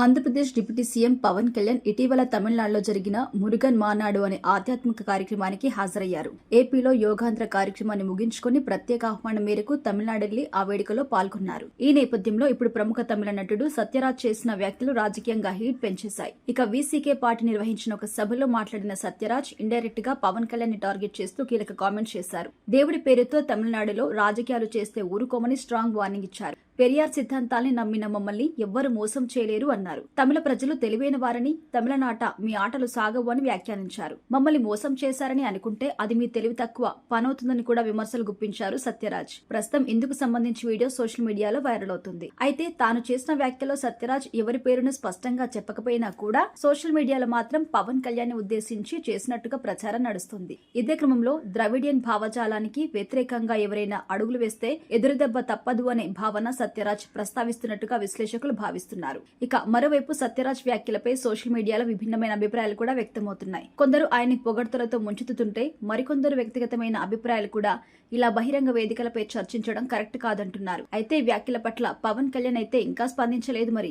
Andhra Pradesh deputy CM Pawan Kalyan ఇటీవల తమిళనాడులో జరిగిన మురుగన్ మానాడు అనే ఆధ్యాత్మిక కార్యక్రమానికి హాజరయ్యారు. ఏపీలో యోగాంధ్ర కార్యక్రమాన్ని ముగించుకుని ప్రత్యేక ఆహ్వానం మేరకు తమిళనాడెళ్లి ఆ వేడుకలో పాల్గొన్నారు. ఈ నేపథ్యంలో ఇప్పుడు ప్రముఖ తమిళ నటుడు సత్యరాజ్ చేసిన వ్యాఖ్యలు రాజకీయంగా హీట్ పెంచేశాయి. ఇక వీసీకే పార్టీ నిర్వహించిన ఒక సభలో మాట్లాడిన సత్యరాజ్ ఇండైరెక్ట్ గా పవన్ కళ్యాణ్ ని టార్గెట్ చేస్తూ కీలక కామెంట్స్ చేశారు. దేవుడి పేరుతో తమిళనాడులో రాజకీయాలు చేస్తే ఊరుకోమని స్ట్రాంగ్ వార్నింగ్ ఇచ్చారు. పెరియార్ సిద్ధాంతాల్ని నమ్మిన మమ్మల్ని ఎవ్వరు మోసం చేయలేరు అన్నారు. తమిళ ప్రజలు తెలివైన వారని, తమిళనాట మీ ఆటలు సాగవు అని వ్యాఖ్యానించారు. మమ్మల్ని మోసం చేశారని అనుకుంటే అది మీ తెలివి తక్కువ పనవుతుందని కూడా విమర్శలు గుప్పించారు సత్యరాజ్. ప్రస్తుతం ఇందుకు సంబంధించి వీడియో సోషల్ మీడియాలో వైరల్ అవుతుంది. అయితే తాను చేసిన వ్యాఖ్యలో సత్యరాజ్ ఎవరి పేరును స్పష్టంగా చెప్పకపోయినా కూడా సోషల్ మీడియాలో మాత్రం పవన్ కళ్యాణ్ ని ఉద్దేశించి చేసినట్టుగా ప్రచారం నడుస్తుంది. ఇదే క్రమంలో ద్రవిడియన్ భావజాలానికి వ్యతిరేకంగా ఎవరైనా అడుగులు వేస్తే ఎదురుదెబ్బ తప్పదు అనే భావన సత్యరాజ్ ప్రస్తావిస్తున్నట్టుగా విశ్లేషకులు భావిస్తున్నారు. ఇక మరోవైపు సత్యరాజ్ వ్యాఖ్యలపై సోషల్ మీడియాలో విభిన్నమైన అభిప్రాయాలు కూడా వ్యక్తమవుతున్నాయి. కొందరు ఆయన్ని పొగడ్తలతో ముంచుతుంటే మరికొందరు వ్యక్తిగతమైన అభిప్రాయాలు కూడా ఇలా బహిరంగ వేదికలపై చర్చించడం కరెక్ట్ కాదంటున్నారు. అయితే ఈ వ్యాఖ్యల పట్ల పవన్ కళ్యాణ్ అయితే ఇంకా స్పందించలేదు మరి.